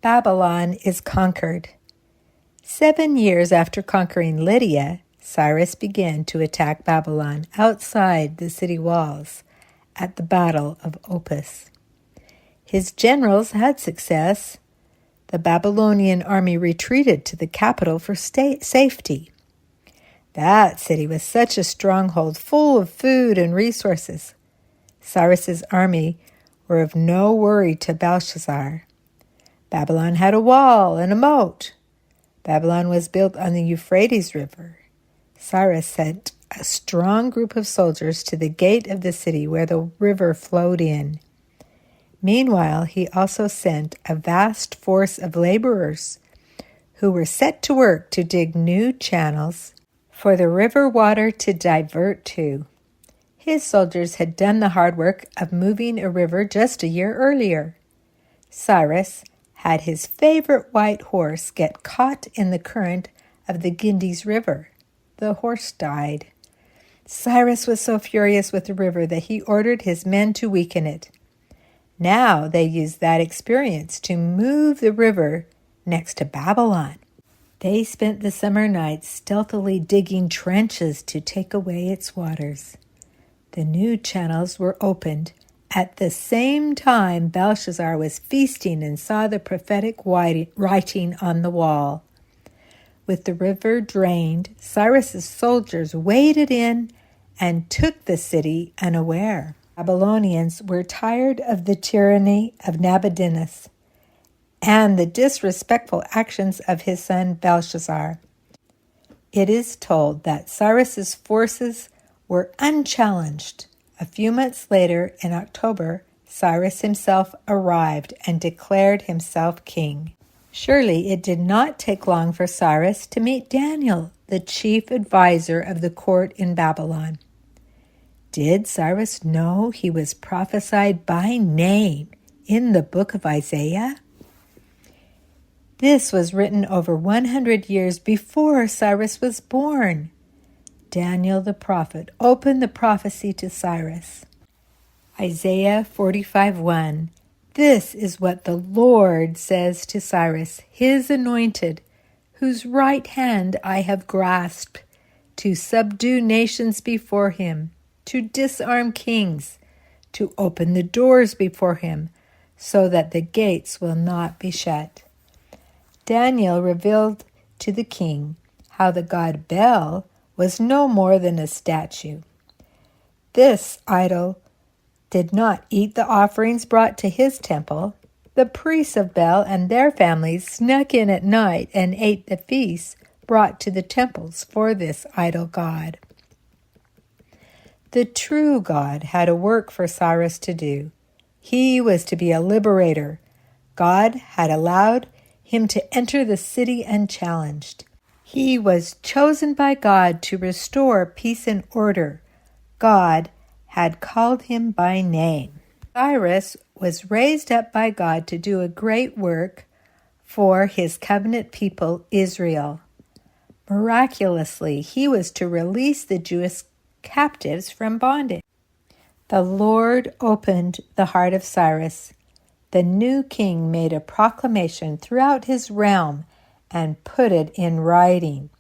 Babylon is conquered. 7 years after conquering Lydia, Cyrus began to attack Babylon outside the city walls at the Battle of Opis. His generals had success. The Babylonian army retreated to the capital for safety. That city was such a stronghold, full of food and resources. Cyrus's army were of no worry to Belshazzar. Babylon had a wall and a moat. Babylon was built on the Euphrates River. Cyrus sent a strong group of soldiers to the gate of the city where the river flowed in. Meanwhile, he also sent a vast force of laborers who were set to work to dig new channels for the river water to divert to. His soldiers had done the hard work of moving a river just a year earlier. Cyrus had his favorite white horse get caught in the current of the Ganges River. The horse died. Cyrus was so furious with the river that he ordered his men to weaken it. Now they used that experience to move the river next to Babylon. They spent the summer nights stealthily digging trenches to take away its waters. The new channels were opened at the same time Belshazzar was feasting and saw the prophetic writing on the wall. With the river drained, Cyrus's soldiers waded in and took the city unaware. Babylonians were tired of the tyranny of Nabonidus and the disrespectful actions of his son Belshazzar. It is told that Cyrus's forces were unchallenged. A few months later, in October, Cyrus himself arrived and declared himself king. Surely it did not take long for Cyrus to meet Daniel, the chief advisor of the court in Babylon. Did Cyrus know he was prophesied by name in the book of Isaiah? This was written over 100 years before Cyrus was born. Daniel the prophet opened the prophecy to Cyrus. Isaiah 45:1. This is what the Lord says to Cyrus, his anointed, whose right hand I have grasped, to subdue nations before him, to disarm kings, to open the doors before him, so that the gates will not be shut. Daniel revealed to the king how the god Bel was no more than a statue. This idol did not eat the offerings brought to his temple. The priests of Bel and their families snuck in at night and ate the feasts brought to the temples for this idol god. The true God had a work for Cyrus to do. He was to be a liberator. God had allowed him to enter the city unchallenged. He was chosen by God to restore peace and order. God had called him by name. Cyrus was raised up by God to do a great work for his covenant people, Israel. Miraculously, he was to release the Jewish captives from bondage. The Lord opened the heart of Cyrus. The new king made a proclamation throughout his realm and put it in writing.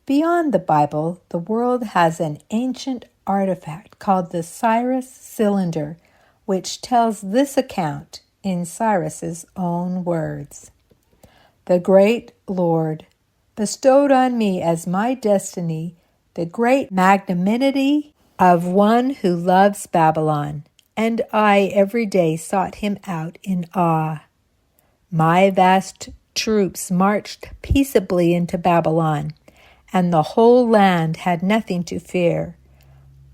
Beyond the Bible, the world has an ancient artifact called the Cyrus Cylinder, which tells this account in Cyrus's own words. The great Lord bestowed on me as my destiny the great magnanimity of one who loves Babylon, and I every day sought him out in awe. My vast troops marched peaceably into Babylon, and the whole land had nothing to fear.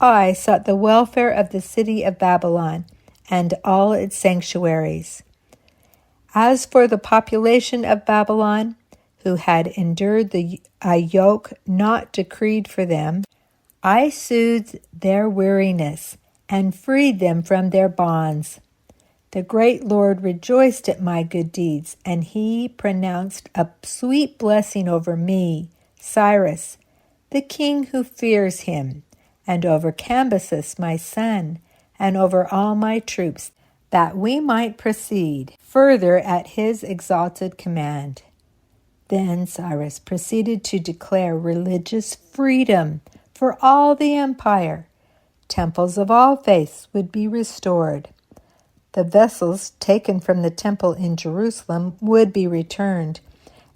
I sought the welfare of the city of Babylon and all its sanctuaries. As for the population of Babylon, who had endured a yoke not decreed for them, I soothed their weariness and freed them from their bonds. The great Lord rejoiced at my good deeds, and he pronounced a sweet blessing over me, Cyrus, the king who fears him, and over Cambyses my son, and over all my troops, that we might proceed further at his exalted command. Then Cyrus proceeded to declare religious freedom for all the empire. Temples of all faiths would be restored. The vessels taken from the temple in Jerusalem would be returned,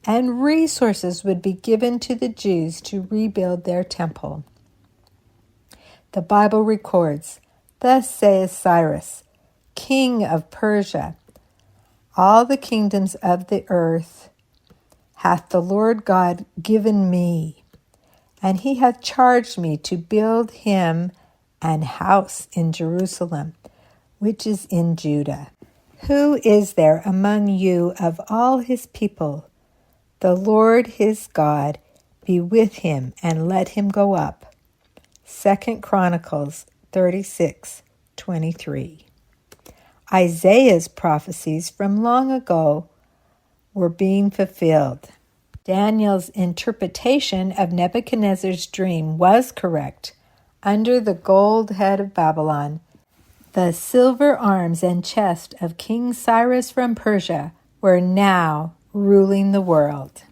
and resources would be given to the Jews to rebuild their temple. The Bible records, "Thus saith Cyrus, king of Persia, all the kingdoms of the earth hath the Lord God given me, and he hath charged me to build him an house in Jerusalem, which is in Judah. Who is there among you of all his people? The Lord his God be with him, and let him go up." 2 Chronicles 36:23. Isaiah's prophecies from long ago were being fulfilled. Daniel's interpretation of Nebuchadnezzar's dream was correct. Under the gold head of Babylon, the silver arms and chest of King Cyrus from Persia were now ruling the world.